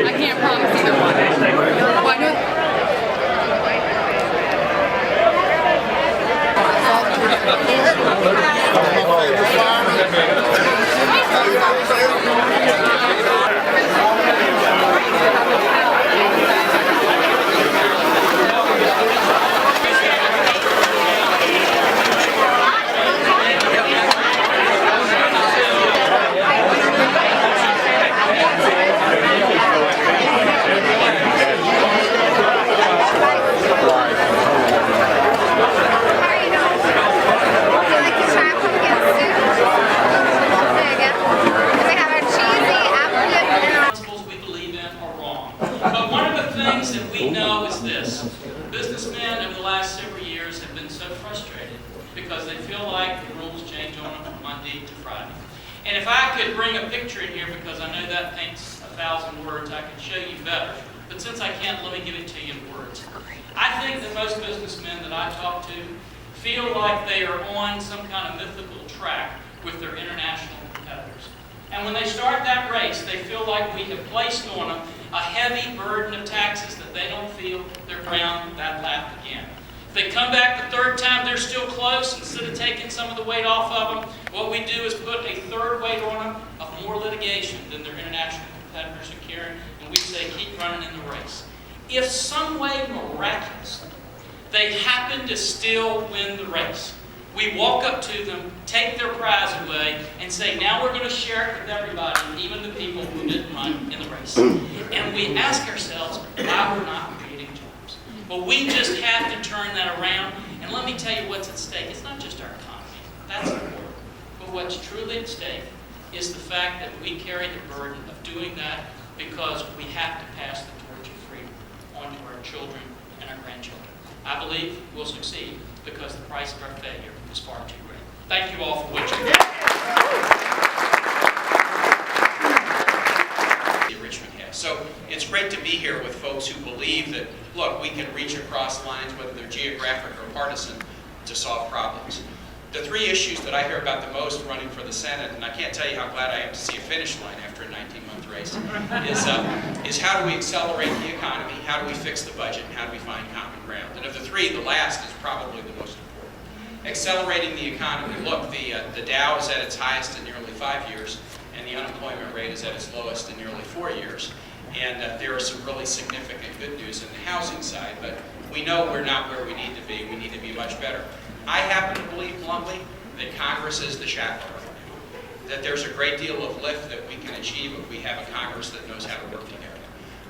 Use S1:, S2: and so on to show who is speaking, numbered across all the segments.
S1: I can't promise either one. Well, I know
S2: that we know is this. Businessmen over the last several years have been so frustrated because they feel like the rules change on them from Monday to Friday. And if I could bring a picture in here, because I know that paints 1,000 words, I could show you better. But since I can't, let me give it to you in words. I think that most businessmen that I talk to feel like they are on some kind of mythical track with their international competitors. And when they start that race, they feel like we have placed on them a heavy burden of taxes that they don't feel they're around that lap again. If they come back the third time, they're still close. Instead of taking some of the weight off of them, what we do is put a third weight on them of more litigation than their international competitors are carrying, and we say keep running in the race. If some way miraculously they happen to still win the race, we walk up to them, take their prize away, and say, now we're going to share it with everybody, even the people who didn't run in the race. And we ask ourselves why we're not creating jobs. Well, we just have to turn that around. And let me tell you what's at stake. It's not just our economy. That's important. But what's truly at stake is the fact that we carry the burden of doing that because we have to pass the torch of freedom on to our children and our grandchildren. I believe we'll succeed because the price of our failure is far too great. Thank you all for what you did. Richmond has. So it's great to be here with folks who believe that, look, we can reach across lines, whether they're geographic or partisan, to solve problems. The three issues that I hear about the most running for the Senate, and I can't tell you how glad I am to see a finish line after a 19-month race, is how do we accelerate the economy, how do we fix the budget, and how do we find common ground. And of the three, the last is probably the most important. Accelerating the economy. Look, the Dow is at its highest in nearly 5 years, and the unemployment rate is at its lowest in nearly 4 years. And there are some really significant good news in the housing side, but we know we're not where we need to be. We need to be much better. I happen to believe bluntly that Congress is the chaperone. That there's a great deal of lift that we can achieve if we have a Congress that knows how to work together.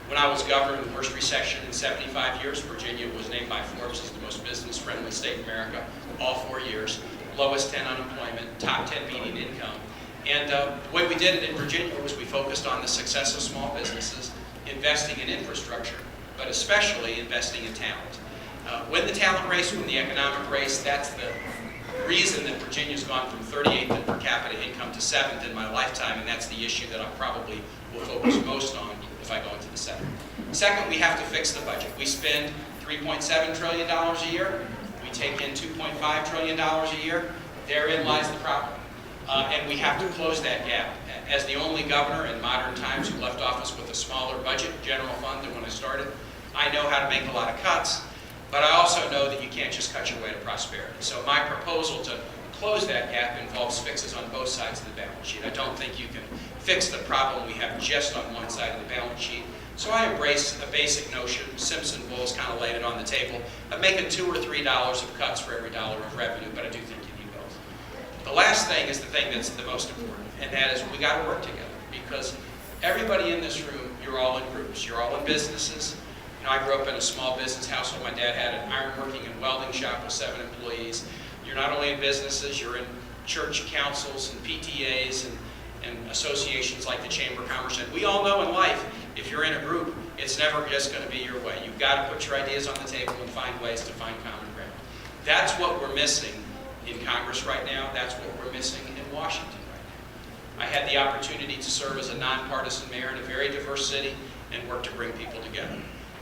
S2: When I was governor in the worst recession in 75 years, Virginia was named by Forbes as the most business-friendly state in America all 4 years. Lowest 10 unemployment, top 10 median income. And the way we did it in Virginia was we focused on the success of small businesses, investing in infrastructure, but especially investing in talent. Win the talent race, win the economic race, that's the reason that Virginia's gone from 38th in per capita income to 7th in my lifetime, and that's the issue that I probably will focus most on if I go into the Senate. Second, we have to fix the budget. We spend $3.7 trillion a year. We take in $2.5 trillion a year. Therein lies the problem. And we have to close that gap. As the only governor in modern times who left office with a smaller budget, general fund, than when I started, I know how to make a lot of cuts, but I also know that you can't just cut your way to prosperity. So my proposal to close that gap involves fixes on both sides of the balance sheet. I don't think you can fix the problem we have just on one side of the balance sheet. So I embrace a basic notion, Simpson Bowles kind of laid it on the table, of making $2 or $3 of cuts for every dollar of revenue, but I do think you need both. The last thing is the thing that's the most important, and that is we got to work together, because everybody in this room, you're all in groups, you're all in businesses. You know, I grew up in a small business household. My dad had an ironworking and welding shop with 7 employees. You're not only in businesses, you're in church councils and PTAs and associations like the Chamber of Commerce. And we all know in life, if you're in a group, it's never just going to be your way. You've got to put your ideas on the table and find ways to find common ground. That's what we're missing in Congress right now. That's what we're missing in Washington right now. I had the opportunity to serve as a nonpartisan mayor in a very diverse city and work to bring people together.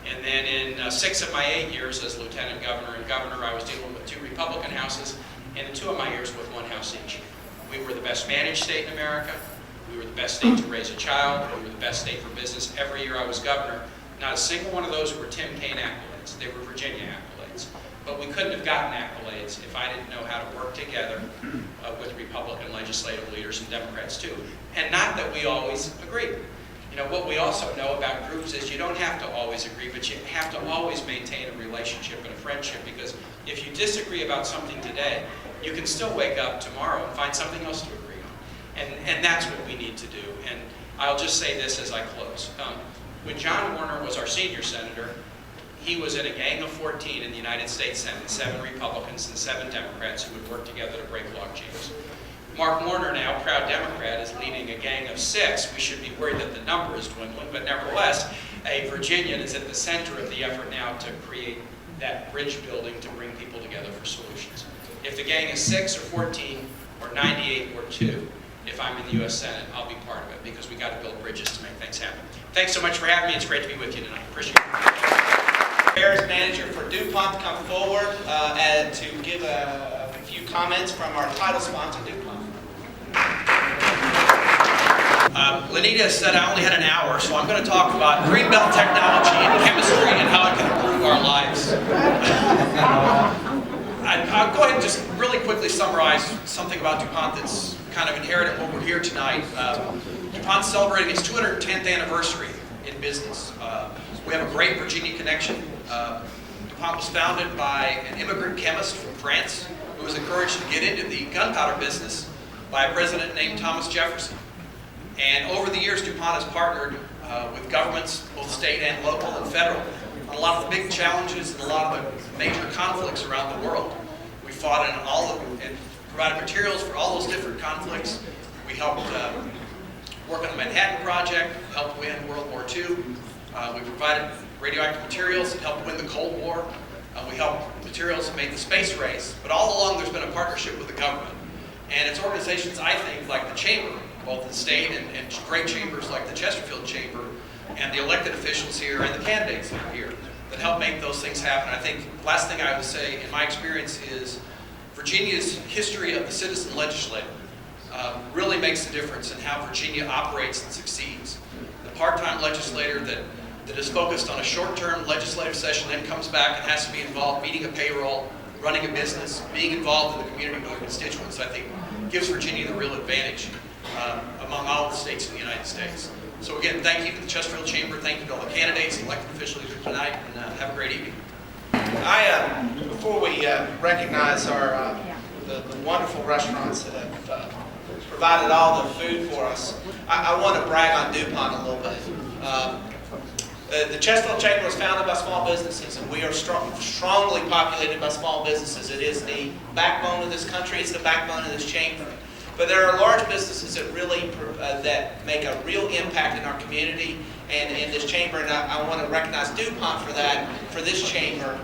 S2: And then in 6 of my 8 years as lieutenant governor and governor, I was dealing with 2 Republican houses, and in 2 of my years with 1 house each. We were the best managed state in America. We were the best state to raise a child. We were the best state for business. Every year I was governor, not a single one of those were Tim Kaine accolades. They were Virginia accolades. But we couldn't have gotten accolades if I didn't know how to work together with Republican legislative leaders and Democrats too. And not that we always agree. You know, what we also know about groups is you don't have to always agree, but you have to always maintain a relationship and a friendship, because if you disagree about something today, you can still wake up tomorrow and find something else to agree on. And that's what we need to do. And I'll just say this as I close. When John Warner was our senior senator, he was in a gang of 14 in the United States Senate, 7 Republicans and 7 Democrats who would work together to break log jams. Mark Warner, now proud Democrat, is leading a gang of 6. We should be worried that the number is dwindling, but nevertheless, a Virginian is at the center of the effort now to create that bridge building to bring people together for solutions. If the gang is 6 or 14 or 98 or 2, if I'm in the U.S. Senate, I'll be part of it, because we got to build bridges to make things happen. Thanks so much for having me. It's great to be with you tonight. Appreciate it.
S3: Affairs Manager for DuPont to come forward and to give a few comments from our title sponsor, DuPont.
S4: Lenita said I only had an hour, so I'm going to talk about greenbelt technology and chemistry and how it can improve our lives. I'll go ahead and just really quickly summarize something about DuPont that's kind of inherent in what we're here tonight. DuPont's celebrating its 210th anniversary in business. We have a great Virginia connection. DuPont was founded by an immigrant chemist from France who was encouraged to get into the gunpowder business by a president named Thomas Jefferson. And over the years, DuPont has partnered with governments, both state and local and federal, on a lot of the big challenges and a lot of the major conflicts around the world. We fought in all of and provided materials for all those different conflicts. We helped work on the Manhattan Project, helped win World War II. We provided radioactive materials that helped win the Cold War. We helped materials that made the space race. But all along, there's been a partnership with the government. And it's organizations, I think, like the Chamber, both the state and great chambers like the Chesterfield Chamber, and the elected officials here and the candidates that are here, that help make those things happen. I think the last thing I would say, in my experience, is Virginia's history of the citizen legislator really makes a difference in how Virginia operates and succeeds. The part-time legislator that is focused on a short-term legislative session, then comes back and has to be involved meeting a payroll, running a business, being involved in the community with constituents, I think gives Virginia the real advantage among all the states in the United States. So again, thank you to the Chesterfield Chamber, thank you to all the candidates and elected officials here tonight, and have a great evening.
S3: Before we recognize the wonderful restaurants that have provided all the food for us, I want to brag on DuPont a little bit. The Chesterfield Chamber was founded by small businesses, and we are strongly populated by small businesses. It is the backbone of this country. It's the backbone of this chamber. But there are large businesses that really that make a real impact in our community and in this chamber, and I want to recognize DuPont for that, for this chamber.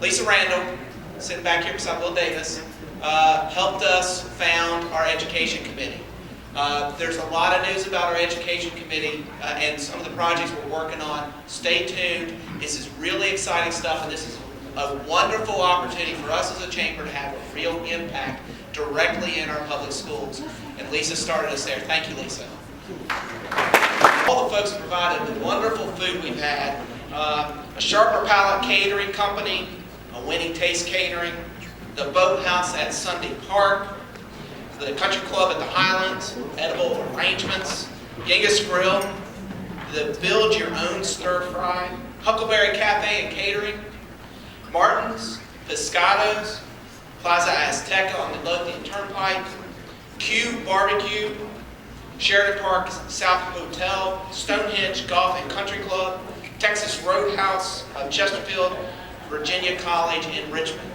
S3: Lisa Randall, sitting back here beside Will Davis, helped us found our education committee. There's a lot of news about our education committee and some of the projects we're working on. Stay tuned. This is really exciting stuff, and this is a wonderful opportunity for us as a chamber to have a real impact directly in our public schools. And Lisa started us there. Thank you, Lisa. All the folks who provided the wonderful food we've had, A Sharper Palate Catering Company, a Winning Taste Catering, the Boathouse at Sunday Park, the Country Club at the Highlands, Edible Arrangements, Genghis Grill, the Build Your Own Stir Fry, Huckleberry Cafe and Catering, Martin's, Pescados, Plaza Azteca on the Midlothian Turnpike, Q Barbecue, Sheridan Park South Hotel, Stonehenge Golf and Country Club, Texas Roadhouse of Chesterfield, Virginia College in Richmond.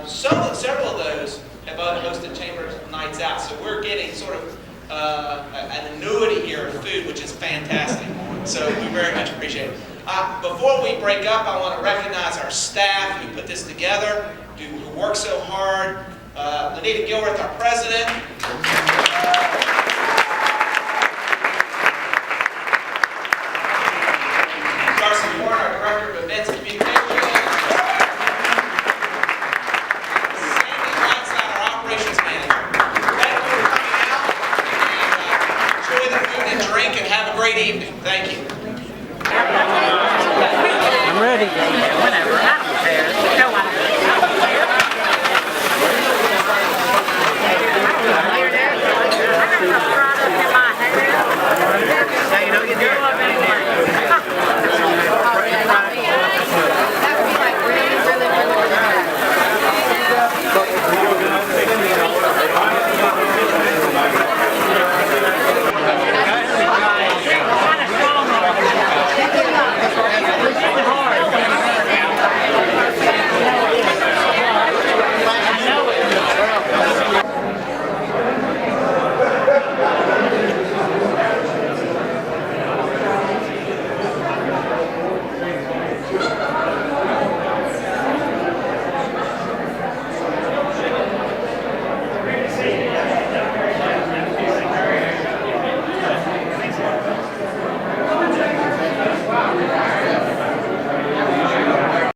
S3: Several of those have hosted Chambers Nights Out, so we're getting sort of an annuity here of food, which is fantastic. So we very much appreciate it. Before we break up, I want to recognize our staff who put this together, who worked so hard. Lenita Gilworth, our president. Darcy Warren, our director of events and communications. Sandy Whiteside, our operations manager. Thank you for coming out and enjoy the food and drink and have a great evening. Thank you.